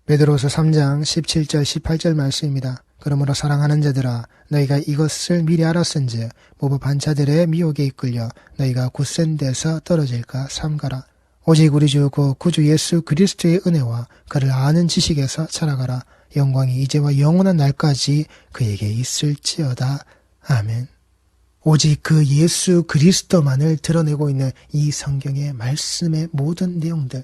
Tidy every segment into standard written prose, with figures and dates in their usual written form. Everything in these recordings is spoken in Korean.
베드로서 3장 17절 18절 말씀입니다. 그러므로 사랑하는 자들아 너희가 이것을 미리 알았은즉 모법한 자들의 미혹에 이끌려 너희가 굳센 데서 떨어질까 삼가라. 오직 우리 주 곧 구주 예수 그리스도의 은혜와 그를 아는 지식에서 자라가라. 영광이 이제와 영원한 날까지 그에게 있을지어다. 아멘. 오직 그 예수 그리스도만을 드러내고 있는 이 성경의 말씀의 모든 내용들,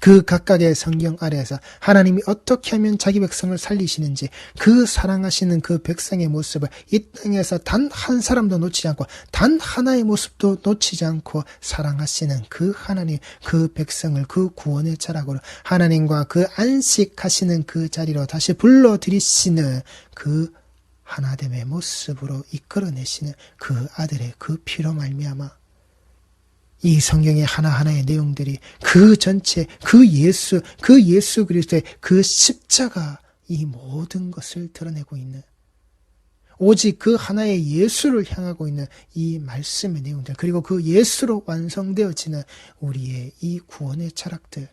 그 각각의 성경 아래에서 하나님이 어떻게 하면 자기 백성을 살리시는지, 그 사랑하시는 그 백성의 모습을 이 땅에서 단 한 사람도 놓치지 않고 단 하나의 모습도 놓치지 않고 사랑하시는 그 하나님, 그 백성을 그 구원의 자락으로 하나님과 그 안식하시는 그 자리로 다시 불러들이시는 그 하나됨의 모습으로 이끌어내시는 그 아들의 그 피로 말미암아 이 성경의 하나하나의 내용들이 그 전체, 그 예수 그리스도의 그 십자가, 이 모든 것을 드러내고 있는, 오직 그 하나의 예수를 향하고 있는 이 말씀의 내용들, 그리고 그 예수로 완성되어지는 우리의 이 구원의 철학들,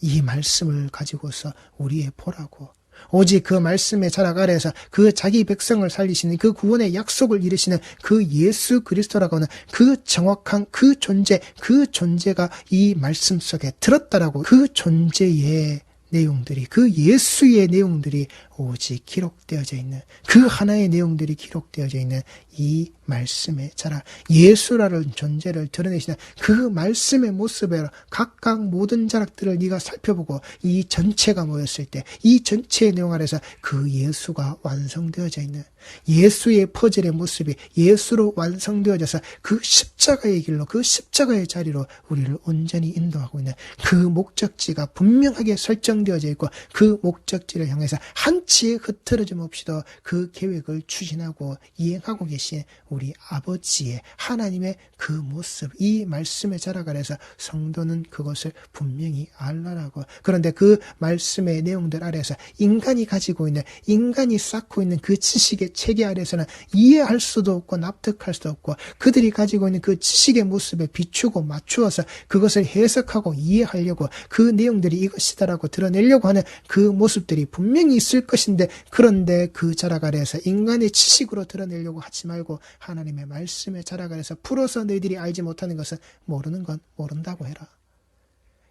이 말씀을 가지고서 우리의 보라고, 오직 그 말씀의 자락 아래에서 그 자기 백성을 살리시는 그 구원의 약속을 이루시는 그 예수 그리스도라고 하는 그 정확한 그 존재가 이 말씀 속에 들었다라고, 그 존재의 내용들이, 그 예수의 내용들이 오직 기록되어져 있는, 그 하나의 내용들이 기록되어져 있는 이 말씀의 자락, 예수라는 존재를 드러내시는 그 말씀의 모습에 각각 모든 자락들을 네가 살펴보고 이 전체가 모였을 때 이 전체의 내용 아래서 그 예수가 완성되어져 있는, 예수의 퍼즐의 모습이 예수로 완성되어져서 그 십자가의 길로, 그 십자가의 자리로 우리를 온전히 인도하고 있는 그 목적지가 분명하게 설정되어져 있고, 그 목적지를 향해서 한치의 흐트러짐 없이도 그 계획을 추진하고 이행하고 계신 우리 아버지의 하나님의 그 모습, 이 말씀의 자락 아래서 성도는 그것을 분명히 알라라고. 그런데 그 말씀의 내용들 아래서 인간이 가지고 있는, 인간이 쌓고 있는 그 지식의 체계 아래서는 이해할 수도 없고 납득할 수도 없고, 그들이 가지고 있는 그 지식의 모습에 비추고 맞추어서 그것을 해석하고 이해하려고, 그 내용들이 이것이다라고 드러내려고 하는 그 모습들이 분명히 있을 것인데, 그런데 그 자락 아래에서 인간의 지식으로 드러내려고 하지 말고 하나님의 말씀의 자락 아래에서 풀어서 너희들이 알지 못하는 것은 모르는 건 모른다고 해라.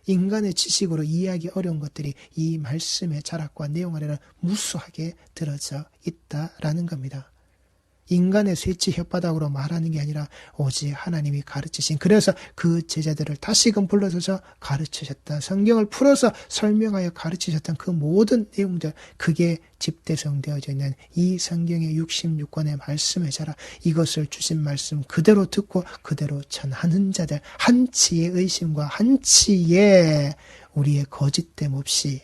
인간의 지식으로 이해하기 어려운 것들이 이 말씀의 자락과 내용 아래는 무수하게 들어져 있다라는 겁니다. 인간의 쇠치 혓바닥으로 말하는 게 아니라 오직 하나님이 가르치신, 그래서 그 제자들을 다시금 불러서서 가르치셨다, 성경을 풀어서 설명하여 가르치셨던 그 모든 내용들, 그게 집대성되어져 있는 이 성경의 66권의 말씀의 자락, 이것을 주신 말씀 그대로 듣고 그대로 전하는 자들, 한치의 의심과 한치의 우리의 거짓됨 없이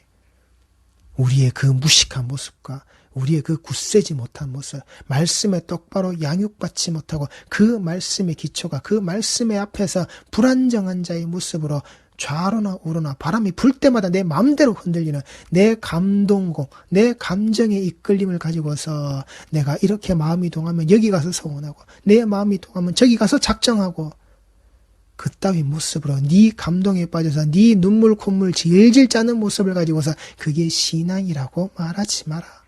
우리의 그 무식한 모습과 우리의 그 굳세지 못한 모습, 말씀에 똑바로 양육받지 못하고 그 말씀의 기초가, 그 말씀의 앞에서 불안정한 자의 모습으로 좌로나 우로나 바람이 불 때마다 내 마음대로 흔들리는 내 감동공, 내 감정의 이끌림을 가지고서 내가 이렇게 마음이 동하면 여기 가서 서원하고, 내 마음이 동하면 저기 가서 작정하고, 그따위 모습으로 네 감동에 빠져서 네 눈물 콧물 질질 짜는 모습을 가지고서 그게 신앙이라고 말하지 마라.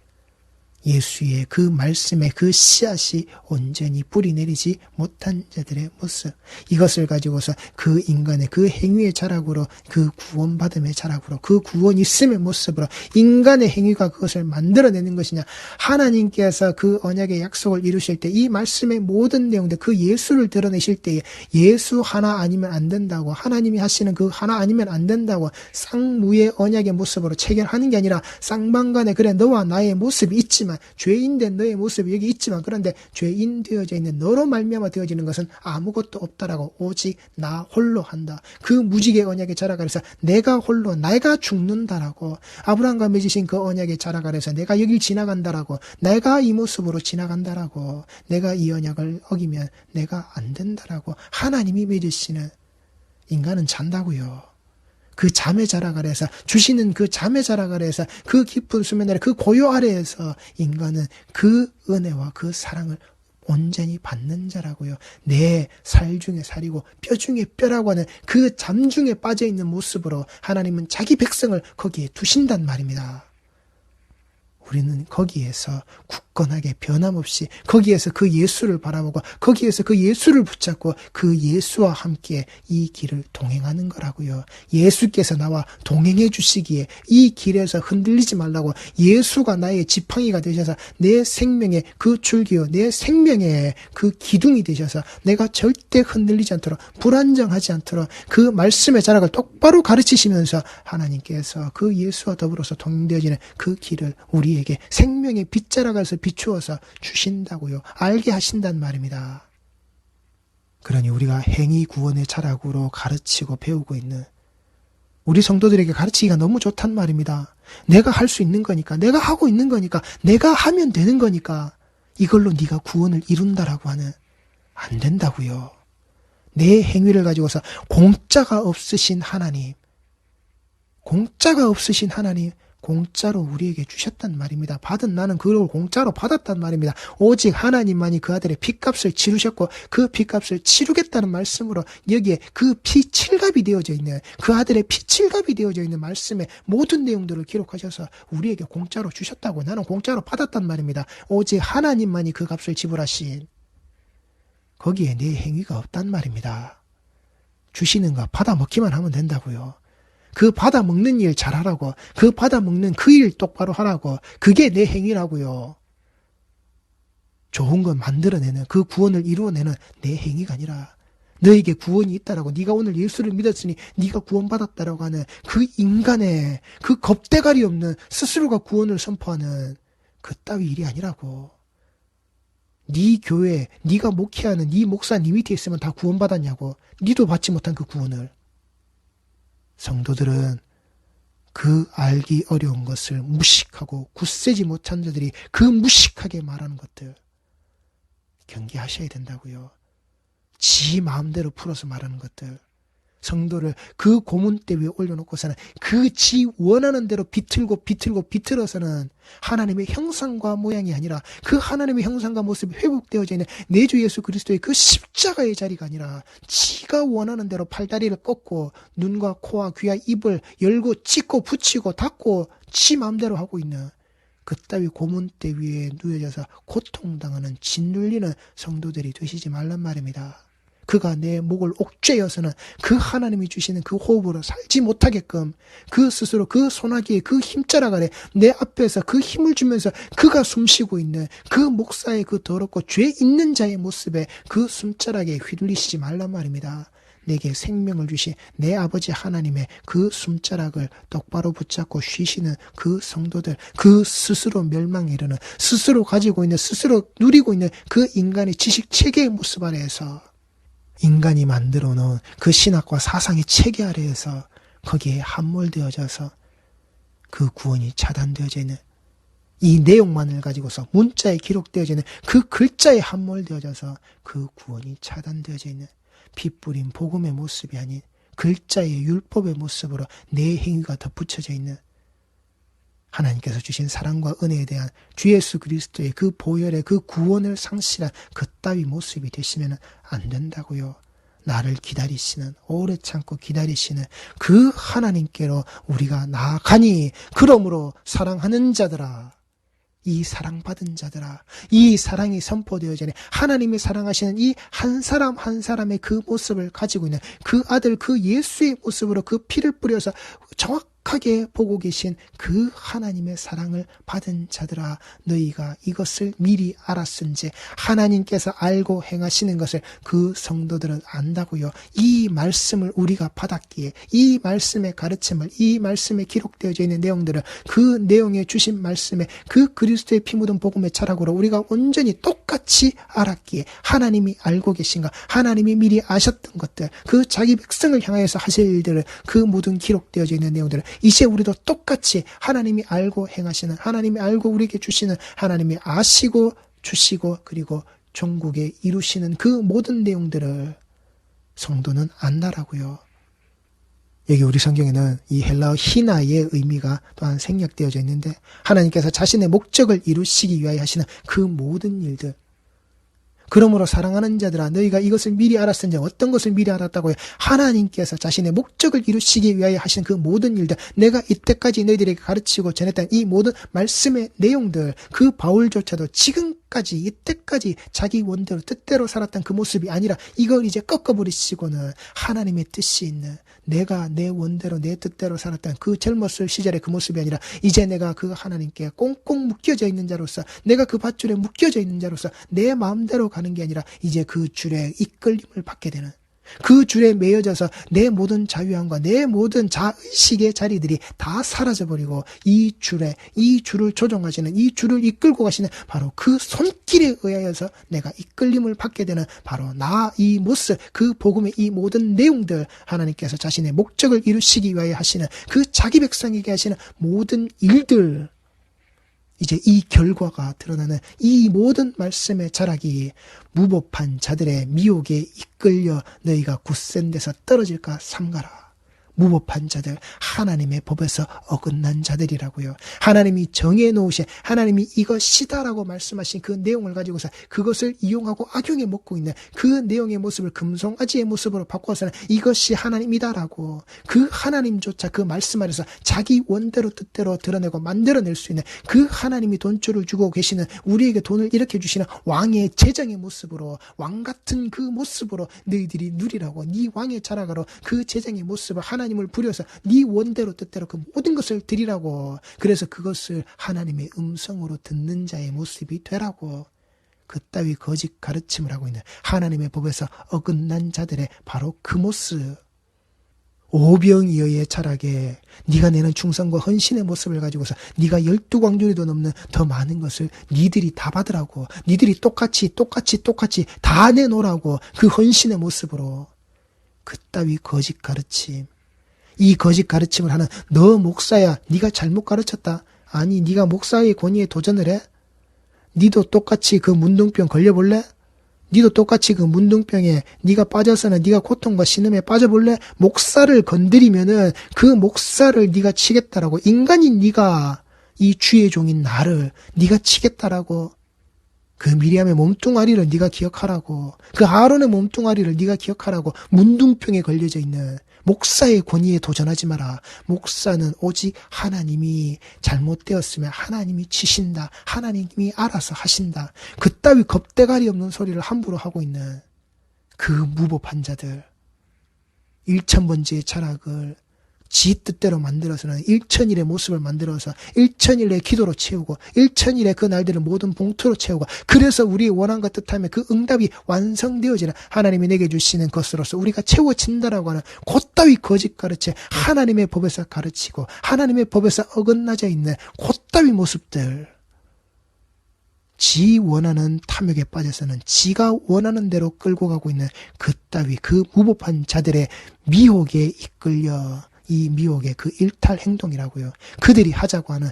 예수의 그 말씀의 그 씨앗이 온전히 뿌리 내리지 못한 자들의 모습, 이것을 가지고서 그 인간의 그 행위의 자락으로, 그 구원받음의 자락으로, 그 구원 있음의 모습으로 인간의 행위가 그것을 만들어내는 것이냐, 하나님께서 그 언약의 약속을 이루실 때 이 말씀의 모든 내용들, 그 예수를 드러내실 때에 예수 하나 아니면 안 된다고, 하나님이 하시는 그 하나 아니면 안 된다고 쌍무의 언약의 모습으로 체결하는 게 아니라, 쌍방간에 그래 너와 나의 모습이 있지만, 죄인된 너의 모습이 여기 있지만, 그런데 죄인 되어져 있는 너로 말미암아 되어지는 것은 아무것도 없다라고, 오직 나 홀로 한다, 그 무지개 언약의 자락 아래서 내가 홀로, 내가 죽는다라고, 아브라함과 맺으신 그 언약의 자락 아래서 내가 여길 지나간다라고, 내가 이 모습으로 지나간다라고, 내가 이 언약을 어기면 내가 안 된다라고 하나님이 맺으시는, 인간은 잔다고요. 그 잠의 자락 아래에서, 주시는 그 잠의 자락 아래에서, 그 깊은 수면 아래 그 고요 아래에서 인간은 그 은혜와 그 사랑을 온전히 받는 자라고요. 내 살 중에 살이고 뼈 중에 뼈라고 하는 그 잠 중에 빠져있는 모습으로 하나님은 자기 백성을 거기에 두신단 말입니다. 우리는 거기에서 굳건하게 변함없이 거기에서 그 예수를 바라보고 거기에서 그 예수를 붙잡고 그 예수와 함께 이 길을 동행하는 거라고요. 예수께서 나와 동행해 주시기에 이 길에서 흔들리지 말라고 예수가 나의 지팡이가 되셔서 내 생명의 그 줄기요 내 생명의 그 기둥이 되셔서 내가 절대 흔들리지 않도록 불안정하지 않도록 그 말씀의 자락을 똑바로 가르치시면서 하나님께서 그 예수와 더불어서 동행되어지는 그 길을 우리에게 생명의 빗자락에서 비추어서 주신다고요. 알게 하신단 말입니다. 그러니 우리가 행위 구원의 자락으로 가르치고 배우고 있는 우리 성도들에게 가르치기가 너무 좋단 말입니다. 내가 할 수 있는 거니까, 내가 하고 있는 거니까, 내가 하면 되는 거니까 이걸로 네가 구원을 이룬다라고 하는 안 된다고요. 내 행위를 가지고서 공짜가 없으신 하나님, 공짜로 우리에게 주셨단 말입니다. 받은 나는 그걸 공짜로 받았단 말입니다. 오직 하나님만이 그 아들의 핏값을 치르셨고 그 핏값을 치르겠다는 말씀으로 여기에 그 피칠갑이 되어져 있는 그 아들의 피칠갑이 되어져 있는 말씀의 모든 내용들을 기록하셔서 우리에게 공짜로 주셨다고 나는 공짜로 받았단 말입니다. 오직 하나님만이 그 값을 지불하신 거기에 내 행위가 없단 말입니다. 주시는 거 받아 먹기만 하면 된다고요. 그 받아 먹는 일 잘하라고, 그 받아 먹는 그 일 똑바로 하라고, 그게 내 행위라고요. 좋은 건 만들어내는, 그 구원을 이루어내는 내 행위가 아니라 너에게 구원이 있다라고, 네가 오늘 예수를 믿었으니 네가 구원받았다라고 하는 그 인간의 그 겁대가리 없는 스스로가 구원을 선포하는 그 따위 일이 아니라고. 네 교회, 네가 목회하는 네 목사 네 밑에 있으면 다 구원받았냐고. 네도 받지 못한 그 구원을. 성도들은 그 알기 어려운 것을 무식하고 굳세지 못한 자들이 그 무식하게 말하는 것들 경계하셔야 된다고요. 지 마음대로 풀어서 말하는 것들, 성도를 그 고문대 위에 올려놓고서는 그 지 원하는 대로 비틀어서는 하나님의 형상과 모양이 아니라 그 하나님의 형상과 모습이 회복되어져 있는 내 주 예수 그리스도의 그 십자가의 자리가 아니라 지가 원하는 대로 팔다리를 꺾고 눈과 코와 귀와 입을 열고 찢고 붙이고 닫고 지 마음대로 하고 있는 그따위 고문대 위에 누워져서 고통당하는 짓눌리는 성도들이 되시지 말란 말입니다. 그가 내 목을 옥죄어서는 그 하나님이 주시는 그 호흡으로 살지 못하게끔 그 스스로 그 소나기의 그 힘자락 아래 내 앞에서 그 힘을 주면서 그가 숨쉬고 있는 그 목사의 그 더럽고 죄 있는 자의 모습에 그 숨자락에 휘둘리시지 말란 말입니다. 내게 생명을 주신 내 아버지 하나님의 그 숨자락을 똑바로 붙잡고 쉬시는 그 성도들, 그 스스로 멸망에 이르는, 스스로 가지고 있는, 스스로 누리고 있는 그 인간의 지식 체계의 모습 아래에서 인간이 만들어 놓은 그 신학과 사상의 체계 아래에서 거기에 함몰되어져서 그 구원이 차단되어져 있는 이 내용만을 가지고서 문자에 기록되어져 있는 그 글자에 함몰되어져서 그 구원이 차단되어져 있는 핏뿌린 복음의 모습이 아닌 글자의 율법의 모습으로 내 행위가 덧붙여져 있는 하나님께서 주신 사랑과 은혜에 대한 주 예수 그리스도의 그 보혈의 그 구원을 상실한 그 따위 모습이 되시면 안 된다고요. 나를 기다리시는, 오래 참고 기다리시는 그 하나님께로 우리가 나아가니, 그러므로 사랑하는 자들아, 이 사랑받은 자들아, 이 사랑이 선포되어지는 하나님이 사랑하시는 이 한 사람 한 사람의 그 모습을 가지고 있는 그 아들, 그 예수의 모습으로 그 피를 뿌려서 정확하게 보고 계신 그 하나님의 사랑을 받은 자들아, 너희가 이것을 미리 알았은지, 하나님께서 알고 행하시는 것을 그 성도들은 안다고요. 이 말씀을 우리가 받았기에, 이 말씀의 가르침을, 이 말씀에 기록되어져 있는 내용들을, 그 내용에 주신 말씀에 그 그리스도의 피 묻은 복음의 자락으로 우리가 온전히 똑같이 알았기에, 하나님이 알고 계신가, 하나님이 미리 아셨던 것들, 그 자기 백성을 향하여서 하실 일들을, 그 모든 기록되어져 있는 내용들을 이제 우리도 똑같이 하나님이 알고 행하시는, 하나님이 알고 우리에게 주시는, 하나님이 아시고 주시고 그리고 종국에 이루시는 그 모든 내용들을 성도는 안다라고요. 여기 우리 성경에는 이 헬라어 히나의 의미가 또한 생략되어져 있는데, 하나님께서 자신의 목적을 이루시기 위하여 하시는 그 모든 일들, 그러므로 사랑하는 자들아 너희가 이것을 미리 알았은지 어떤 것을 미리 알았다고요? 하나님께서 자신의 목적을 이루시기 위하여 하신 그 모든 일들, 내가 이때까지 너희들에게 가르치고 전했던 이 모든 말씀의 내용들, 그 바울조차도 지금까지 이때까지 자기 원대로 뜻대로 살았던 그 모습이 아니라 이걸 이제 꺾어버리시고는 하나님의 뜻이 있는, 내가 내 원대로 내 뜻대로 살았던 그 젊었을 시절의 그 모습이 아니라 이제 내가 그 하나님께 꽁꽁 묶여져 있는 자로서, 내가 그 밧줄에 묶여져 있는 자로서 내 마음대로 가는 게 아니라 이제 그 줄에 이끌림을 받게 되는, 그 줄에 매여져서 내 모든 자유함과 내 모든 자의식의 자리들이 다 사라져버리고 이 줄을 조종하시는, 이 줄을 이끌고 가시는 바로 그 손길에 의하여서 내가 이끌림을 받게 되는 바로 이 모습, 그 복음의 이 모든 내용들, 하나님께서 자신의 목적을 이루시기 위하여 하시는 그 자기 백성에게 하시는 모든 일들, 이제 이 결과가 드러나는 이 모든 말씀의 자락이 무법한 자들의 미혹에 이끌려 너희가 굳센 데서 떨어질까 삼가라. 무법한 자들, 하나님의 법에서 어긋난 자들이라고요. 하나님이 정해놓으신, 하나님이 이것이다라고 말씀하신 그 내용을 가지고서 그것을 이용하고 악용해 먹고 있는 그 내용의 모습을 금송아지의 모습으로 바꿔서는 이것이 하나님이다라고, 그 하나님조차 그 말씀 안에서 자기 원대로 뜻대로 드러내고 만들어낼 수 있는 그 하나님이 돈줄을 주고 계시는, 우리에게 돈을 일으켜 주시는 왕의 제정의 모습으로, 왕 같은 그 모습으로 너희들이 누리라고, 네 왕의 자락으로 그 제정의 모습을 하나님을 부려서 네 원대로 뜻대로 그 모든 것을 드리라고, 그래서 그것을 하나님의 음성으로 듣는 자의 모습이 되라고, 그따위 거짓 가르침을 하고 있는 하나님의 법에서 어긋난 자들의 바로 그 모습, 오병이어의 자락에 네가 내는 충성과 헌신의 모습을 가지고서 네가 12광주리도 넘는 더 많은 것을 니들이 다 받으라고, 니들이 똑같이 다 내놓으라고, 그 헌신의 모습으로. 그따위 거짓 가르침, 이 거짓 가르침을 하는 너 목사야, 네가 잘못 가르쳤다. 아니, 네가 목사의 권위에 도전을 해? 니도 똑같이 그 문둥병 걸려볼래? 니도 똑같이 그 문둥병에 네가 빠져서는 네가 고통과 신음에 빠져볼래? 목사를 건드리면은 그 목사를 네가 치겠다라고, 인간인 네가 이 주의 종인 나를 네가 치겠다라고. 그 미리암의 몸뚱아리를 네가 기억하라고, 그 아론의 몸뚱아리를 네가 기억하라고. 문둥병에 걸려져 있는 목사의 권위에 도전하지 마라. 목사는 오직 하나님이 잘못되었으면 하나님이 치신다, 하나님이 알아서 하신다, 그따위 겁대가리 없는 소리를 함부로 하고 있는 그 무법한 자들, 1000번째의 자락을 지 뜻대로 만들어서는 1000일의 모습을 만들어서 1000일의 기도로 채우고 1000일의 그 날들을 모든 봉투로 채우고, 그래서 우리의 원함과 뜻하며 그 응답이 완성되어지는 하나님이 내게 주시는 것으로서 우리가 채워진다라고 하는 곧따위 거짓 가르침, 하나님의 법에서 가르치고 하나님의 법에서 어긋나져 있는 곧따위 모습들, 지 원하는 탐욕에 빠져서는 지가 원하는 대로 끌고 가고 있는 그따위 그 무법한 자들의 미혹에 이끌려, 이 미혹의 그 일탈 행동이라고요. 그들이 하자고 하는,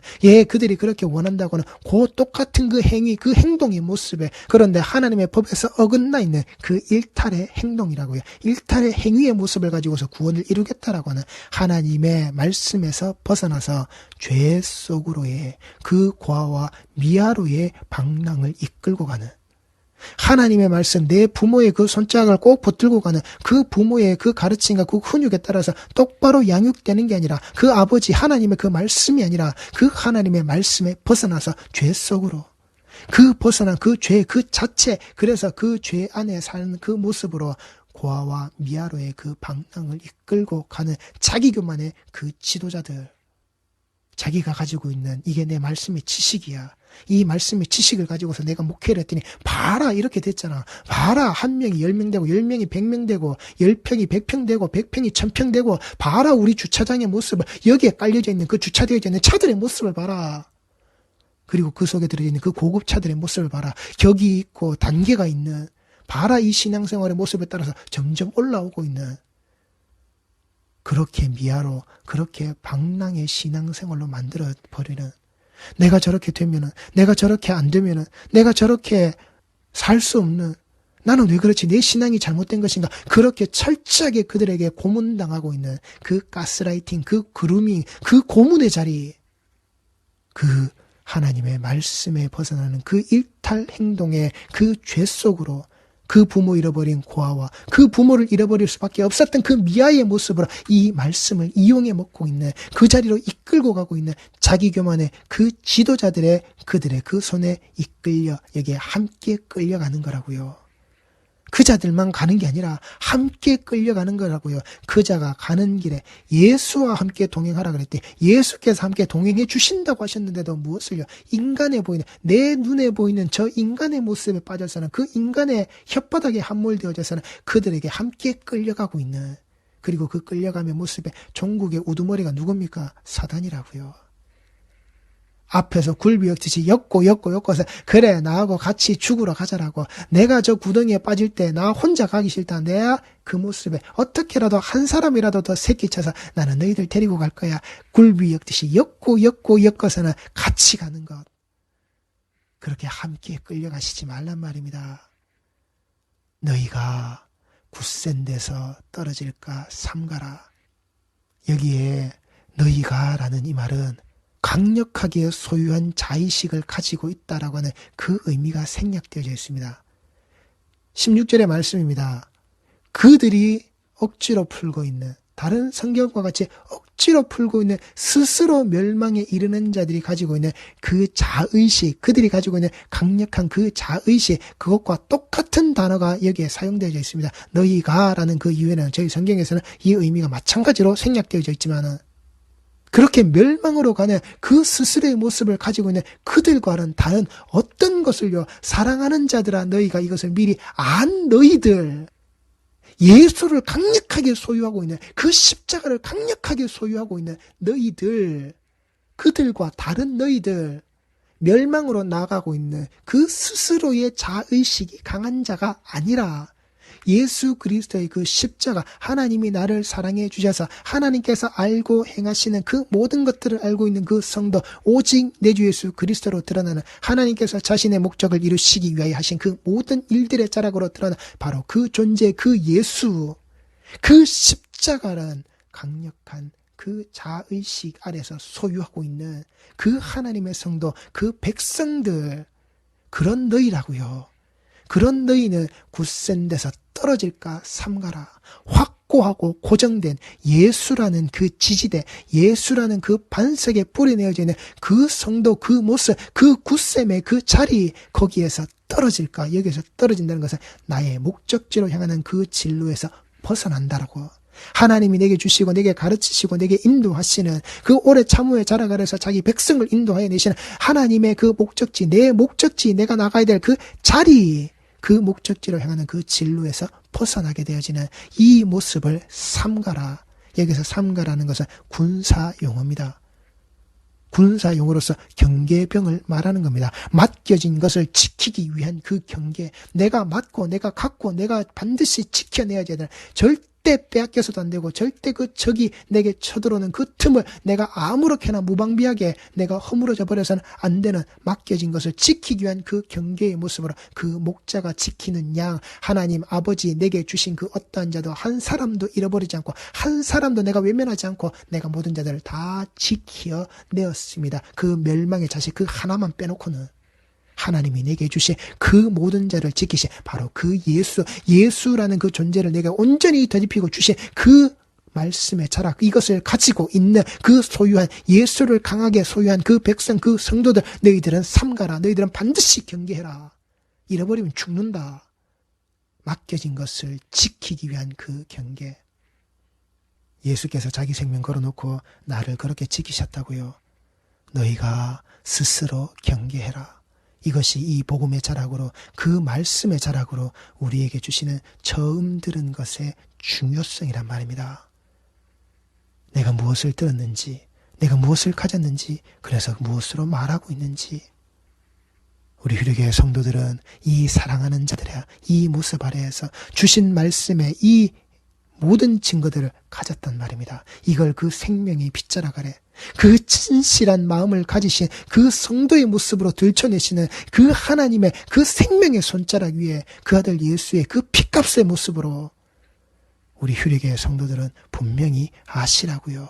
그들이 그렇게 원한다고 하는 그 똑같은 그 행위, 그 행동의 모습에, 그런데 하나님의 법에서 어긋나 있는 그 일탈의 행동이라고요. 일탈의 행위의 모습을 가지고서 구원을 이루겠다라고 하는 하나님의 말씀에서 벗어나서 죄 속으로의 그 과와 미아로의 방랑을 이끌고 가는, 하나님의 말씀, 내 부모의 그 손짝을 꼭 붙들고 가는 그 부모의 그 가르침과 그 훈육에 따라서 똑바로 양육되는 게 아니라, 그 아버지 하나님의 그 말씀이 아니라 그 하나님의 말씀에 벗어나서 죄 속으로, 그 벗어난 그 죄 그 자체, 그래서 그 죄 안에 사는 그 모습으로 고아와 미아로의 그 방랑을 이끌고 가는 자기 교만의 그 지도자들, 자기가 가지고 있는 이게 내 말씀의 지식이야, 이 말씀의 지식을 가지고서 내가 목회를 했더니 봐라 이렇게 됐잖아, 봐라 1명이 10명 되고 10명이 100명 되고 10평이 100평 되고 100평이 1000평 되고, 봐라 우리 주차장의 모습을, 여기에 깔려져 있는 그 주차되어져 있는 차들의 모습을 봐라, 그리고 그 속에 들어있는 그 고급 차들의 모습을 봐라, 격이 있고 단계가 있는, 봐라 이 신앙생활의 모습에 따라서 점점 올라오고 있는, 그렇게 미아로, 그렇게 방랑의 신앙생활로 만들어버리는, 내가 저렇게 되면은, 내가 저렇게 안 되면은, 내가 저렇게 살 수 없는, 나는 왜 그렇지, 내 신앙이 잘못된 것인가, 그렇게 철저하게 그들에게 고문당하고 있는 그 가스라이팅, 그 그루밍, 그 고문의 자리, 그 하나님의 말씀에 벗어나는 그 일탈 행동의 그 죄 속으로 그 부모 잃어버린 고아와 그 부모를 잃어버릴 수밖에 없었던 그 미아의 모습으로 이 말씀을 이용해 먹고 있는, 그 자리로 이끌고 가고 있는 자기 교만의 그 지도자들의 그들의 그 손에 이끌려 여기에 함께 끌려가는 거라고요. 그자들만 가는 게 아니라 함께 끌려가는 거라고요. 그자가 가는 길에 예수와 함께 동행하라 그랬대. 예수께서 함께 동행해 주신다고 하셨는데도 무엇을요? 인간에 보이는, 내 눈에 보이는 저 인간의 모습에 빠져서는, 그 인간의 혓바닥에 함몰되어져서는 그들에게 함께 끌려가고 있는, 그리고 그 끌려가는 모습에 종국의 우두머리가 누굽니까? 사단이라고요. 앞에서 굴비역듯이 엮어서 그래 나하고 같이 죽으러 가자라고, 내가 저 구덩이에 빠질 때 나 혼자 가기 싫다, 내가 그 모습에 어떻게라도 한 사람이라도 더 새끼쳐서 나는 너희들 데리고 갈 거야. 굴비역듯이 엮어서는 같이 가는 것, 그렇게 함께 끌려가시지 말란 말입니다. 너희가 굳센 데서 떨어질까 삼가라. 여기에 너희가 라는 이 말은 강력하게 소유한 자의식을 가지고 있다라고 하는 그 의미가 생략되어져 있습니다. 16절의 말씀입니다. 그들이 억지로 풀고 있는, 다른 성경과 같이 억지로 풀고 있는 스스로 멸망에 이르는 자들이 가지고 있는 그 자의식, 그들이 가지고 있는 강력한 그 자의식, 그것과 똑같은 단어가 여기에 사용되어져 있습니다. 너희가 라는 그 이유에는 저희 성경에서는 이 의미가 마찬가지로 생략되어져 있지만은, 그렇게 멸망으로 가는 그 스스로의 모습을 가지고 있는 그들과는 다른 어떤 것을요, 사랑하는 자들아 너희가 이것을 미리 안 너희들, 예수를 강력하게 소유하고 있는, 그 십자가를 강력하게 소유하고 있는 너희들, 그들과 다른 너희들, 멸망으로 나아가고 있는 그 스스로의 자의식이 강한 자가 아니라 예수 그리스도의 그 십자가, 하나님이 나를 사랑해 주셔서 하나님께서 알고 행하시는 그 모든 것들을 알고 있는 그 성도, 오직 내 주 예수 그리스도로 드러나는, 하나님께서 자신의 목적을 이루시기 위하여 하신 그 모든 일들의 자락으로 드러나 바로 그 존재, 그 예수, 그 십자가는 강력한 그 자의식 아래서 소유하고 있는 그 하나님의 성도, 그 백성들, 그런 너희라고요. 그런 너희는 굳센 데서 떨어질까 삼가라. 확고하고 고정된 예수라는 그 지지대, 예수라는 그 반석에 뿌리내어져 있는 그 성도, 그 모습, 그 굳셈의 그 자리, 거기에서 떨어질까. 여기에서 떨어진다는 것은 나의 목적지로 향하는 그 진로에서 벗어난다라고. 하나님이 내게 주시고 내게 가르치시고 내게 인도하시는 그 오래 참후의 자락 아래서 자기 백성을 인도하여 내시는 하나님의 그 목적지, 내 목적지, 내가 나가야 될 그 자리, 그 목적지로 향하는 그 진로에서 벗어나게 되어지는 이 모습을 삼가라. 여기서 삼가라는 것은 군사 용어입니다. 군사 용어로서 경계병을 말하는 겁니다. 맡겨진 것을 지키기 위한 그 경계, 내가 맡고 내가 갖고 내가 반드시 지켜내야 되는, 절대 빼앗겨서도 안 되고 절대 그 적이 내게 쳐들어오는 그 틈을 내가 아무렇게나 무방비하게 내가 허물어져 버려서는 안 되는, 맡겨진 것을 지키기 위한 그 경계의 모습으로 그 목자가 지키는 양, 하나님 아버지 내게 주신 그 어떠한 자도 한 사람도 잃어버리지 않고 한 사람도 내가 외면하지 않고 내가 모든 자들을 다 지켜내었습니다. 그 멸망의 자식 그 하나만 빼놓고는 하나님이 내게 주신 그 모든 자를 지키신 바로 그 예수, 예수라는 그 존재를 내가 온전히 덧입히고 주신 그 말씀의 자락, 이것을 가지고 있는 그 소유한, 예수를 강하게 소유한 그 백성, 그 성도들, 너희들은 삼가라. 너희들은 반드시 경계해라. 잃어버리면 죽는다. 맡겨진 것을 지키기 위한 그 경계. 예수께서 자기 생명 걸어놓고 나를 그렇게 지키셨다고요. 너희가 스스로 경계해라. 이것이 이 복음의 자락으로, 그 말씀의 자락으로 우리에게 주시는 처음 들은 것의 중요성이란 말입니다. 내가 무엇을 들었는지, 내가 무엇을 가졌는지, 그래서 무엇으로 말하고 있는지. 우리 휴리교회 성도들은 이 사랑하는 자들의 이 모습 아래에서 주신 말씀의 이 모든 증거들을 가졌단 말입니다. 이걸 그 생명의 빗자락 아래, 그 진실한 마음을 가지신 그 성도의 모습으로 들춰내시는 그 하나님의 그 생명의 손자락 위에 그 아들 예수의 그 피값의 모습으로 우리 휴리교회 성도들은 분명히 아시라고요.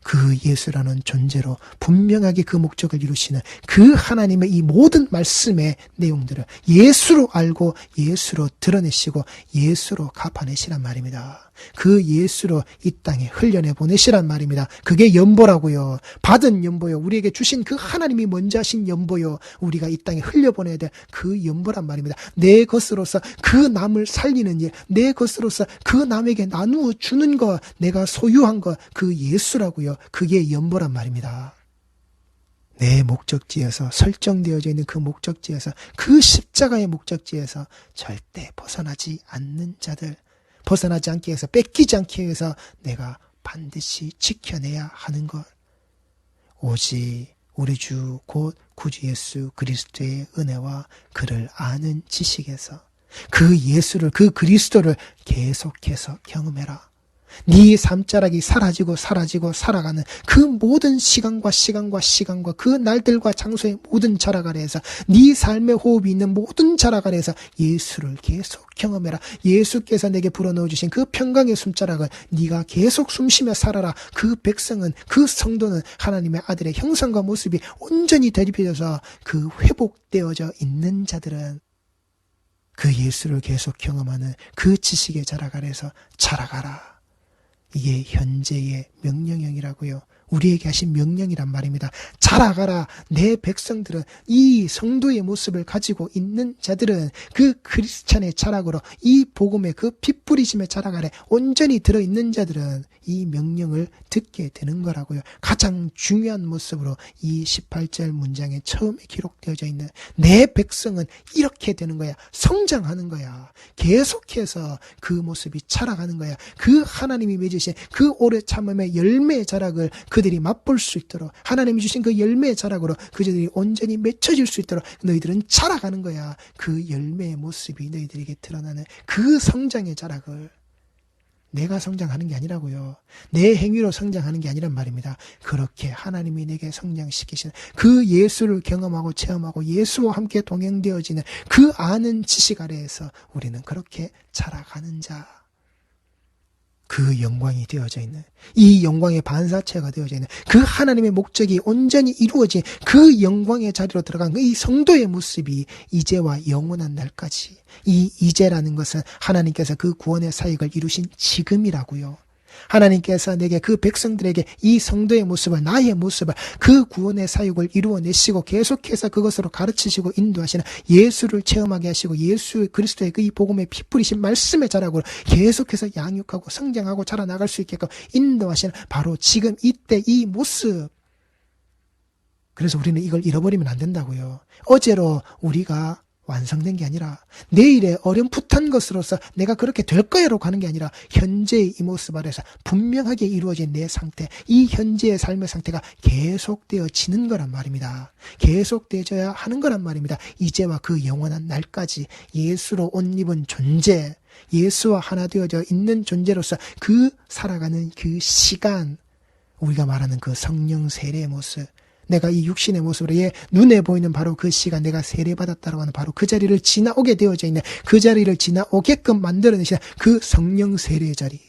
그 예수라는 존재로 분명하게 그 목적을 이루시는 그 하나님의 이 모든 말씀의 내용들을 예수로 알고 예수로 드러내시고 예수로 갚아내시란 말입니다. 그 예수로 이 땅에 흘려내 보내시란 말입니다. 그게 연보라고요. 받은 연보요. 우리에게 주신 그 하나님이 먼저 하신 연보요. 우리가 이 땅에 흘려보내야 될 그 연보란 말입니다. 내 것으로서 그 남을 살리는 일, 내 것으로서 그 남에게 나누어 주는 것, 내가 소유한 것, 그 예수라고요. 그게 연보란 말입니다. 내 목적지에서 설정되어져 있는 그 목적지에서 그 십자가의 목적지에서 절대 벗어나지 않는 자들, 벗어나지 않기 위해서 뺏기지 않기 위해서 내가 반드시 지켜내야 하는 것, 오직 우리 주 곧 구주 예수 그리스도의 은혜와 그를 아는 지식에서 그 예수를, 그 그리스도를 계속해서 경험해라. 네 삶자락이 사라지고 살아가는 그 모든 시간과 그 날들과 장소의 모든 자락 아래에서 네 삶의 호흡이 있는 모든 자락 아래에서 예수를 계속 경험해라. 예수께서 내게 불어넣어 주신 그 평강의 숨자락을 네가 계속 숨쉬며 살아라. 그 백성은, 그 성도는 하나님의 아들의 형상과 모습이 온전히 대립해져서 그 회복되어져 있는 자들은 그 예수를 계속 경험하는 그 지식의 자락 아래에서 자라가라. 이게 현재의 명령형이라고요. 우리에게 하신 명령이란 말입니다. 자라가라. 내 백성들은, 이 성도의 모습을 가지고 있는 자들은 그 크리스찬의 자락으로 이 복음의 그 핏부리심의 자락 아래 온전히 들어있는 자들은 이 명령을 듣게 되는 거라고요. 가장 중요한 모습으로 이 18절 문장에 처음에 기록되어져 있는 내 백성은 이렇게 되는 거야. 성장하는 거야. 계속해서 그 모습이 자라가는 거야. 그 하나님이 맺으신 그 오래 참음의 열매의 자락을 그들이 맛볼 수 있도록, 하나님이 주신 그 열매의 자락으로 그들이 온전히 맺혀질 수 있도록 너희들은 자라가는 거야. 그 열매의 모습이 너희들에게 드러나는 그 성장의 자락을 내가 성장하는 게 아니라고요. 내 행위로 성장하는 게 아니란 말입니다. 그렇게 하나님이 내게 성장시키시는 그 예수를 경험하고 체험하고 예수와 함께 동행되어지는 그 아는 지식 아래에서 우리는 그렇게 자라가는 자, 그 영광이 되어져 있는, 이 영광의 반사체가 되어져 있는 그 하나님의 목적이 온전히 이루어진 그 영광의 자리로 들어간 이 성도의 모습이 이제와 영원한 날까지, 이 이제라는 것은 하나님께서 그 구원의 사역을 이루신 지금이라고요. 하나님께서 내게, 그 백성들에게 이 성도의 모습을, 나의 모습을, 그 구원의 사역을 이루어내시고 계속해서 그것으로 가르치시고 인도하시는 예수를 체험하게 하시고 예수 그리스도의 그 이 복음의 핏부리신 말씀의 자락으로 계속해서 양육하고 성장하고 자라나갈 수 있게끔 인도하시는 바로 지금 이때 이 모습. 그래서 우리는 이걸 잃어버리면 안 된다고요. 어제로 우리가 완성된 게 아니라 내일의 어렴풋한 것으로서 내가 그렇게 될 거야로 가는 게 아니라 현재의 이 모습 아래서 분명하게 이루어진 내 상태, 이 현재의 삶의 상태가 계속되어지는 거란 말입니다. 계속되어져야 하는 거란 말입니다. 이제와 그 영원한 날까지 예수로 옷 입은 존재, 예수와 하나 되어져 있는 존재로서 그 살아가는 그 시간, 우리가 말하는 그 성령 세례의 모습, 내가 이 육신의 모습으로 눈에 보이는 바로 그 시간, 내가 세례받았다라고 하는 바로 그 자리를 지나오게 되어져 있는, 그 자리를 지나오게끔 만들어내시는 그 성령 세례의 자리,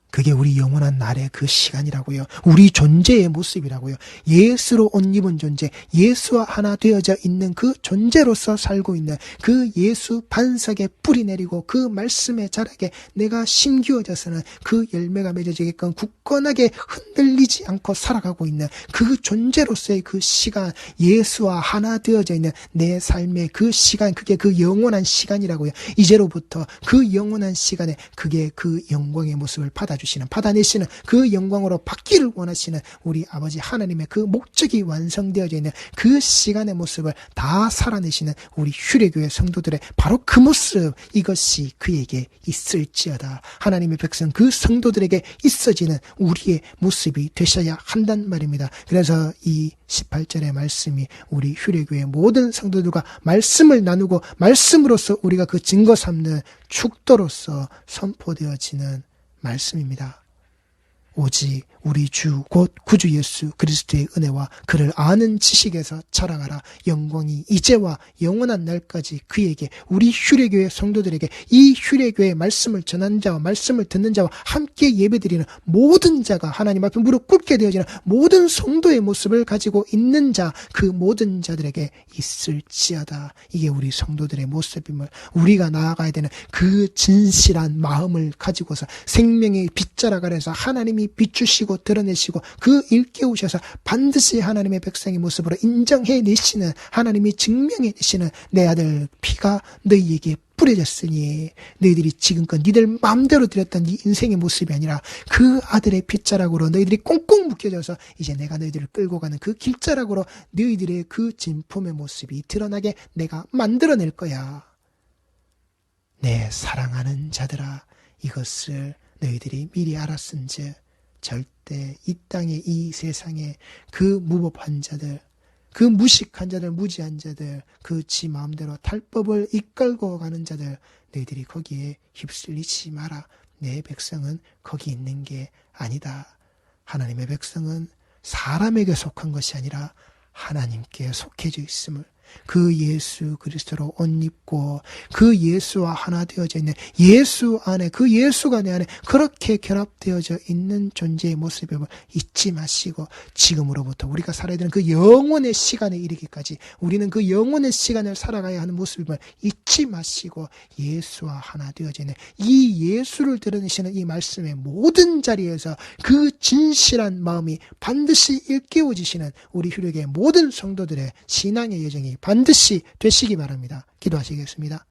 그게 우리 영원한 날의 그 시간이라고요. 우리 존재의 모습이라고요. 예수로 옷 입은 존재, 예수와 하나 되어져 있는 그 존재로서 살고 있는 그 예수 반석에 뿌리 내리고 그 말씀의 자락에 내가 심기어져서는 그 열매가 맺어지게끔 굳건하게 흔들리지 않고 살아가고 있는 그 존재로서의 그 시간, 예수와 하나 되어져 있는 내 삶의 그 시간, 그게 그 영원한 시간이라고요. 이제로부터 그 영원한 시간에 그게 그 영광의 모습을 받아내시는 그 영광으로 받기를 원하시는 우리 아버지 하나님의 그 목적이 완성되어져 있는 그 시간의 모습을 다 살아내시는 우리 휴례교회 성도들의 바로 그 모습, 이것이 그에게 있을지어다. 하나님의 백성 그 성도들에게 있어지는 우리의 모습이 되셔야 한단 말입니다. 그래서 이 18절의 말씀이 우리 휴례교회 모든 성도들과 말씀을 나누고 말씀으로서 우리가 그 증거 삼는 축도로서 선포되어지는 말씀입니다. 오직 우리 주 곧 구주 예수 그리스도의 은혜와 그를 아는 지식에서 자라가라. 영광이 이제와 영원한 날까지 그에게, 우리 휴례교회 성도들에게, 이 휴례교회 말씀을 전하는 자와 말씀을 듣는 자와 함께 예배드리는 모든 자가, 하나님 앞에 무릎 꿇게 되어지는 모든 성도의 모습을 가지고 있는 자, 그 모든 자들에게 있을지어다. 이게 우리 성도들의 모습임을, 우리가 나아가야 되는 그 진실한 마음을 가지고서 생명의 빗자락 아래서 하나님이 비추시고 드러내시고 그 일깨우셔서 반드시 하나님의 백성의 모습으로 인정해내시는, 하나님이 증명해내시는 내 아들 피가 너희에게 뿌려졌으니 너희들이 지금껏 니들 마음대로 드렸던 네 인생의 모습이 아니라 그 아들의 빗자락으로 너희들이 꽁꽁 묶여져서 이제 내가 너희들을 끌고 가는 그 길자락으로 너희들의 그 진품의 모습이 드러나게 내가 만들어낼 거야. 내 사랑하는 자들아, 이것을 너희들이 미리 알았은즉 절대 이 땅에, 이 세상에 그 무법한 자들, 그 무식한 자들, 무지한 자들, 그 지 마음대로 탈법을 이끌고 가는 자들, 너희들이 거기에 휩쓸리지 마라. 내 백성은 거기 있는 게 아니다. 하나님의 백성은 사람에게 속한 것이 아니라 하나님께 속해져 있음을, 그 예수 그리스도로 옷 입고 그 예수와 하나 되어져 있는, 예수 안에, 그 예수가 내 안에 그렇게 결합되어져 있는 존재의 모습임을 잊지 마시고, 지금으로부터 우리가 살아야 되는 그 영원의 시간에 이르기까지 우리는 그 영원의 시간을 살아가야 하는 모습임을 잊지 마시고, 예수와 하나 되어져 있는 이 예수를 드러내시는 이 말씀의 모든 자리에서 그 진실한 마음이 반드시 일깨워지시는 우리 휴력의 모든 성도들의 신앙의 여정이 반드시 되시기 바랍니다. 기도하시겠습니다.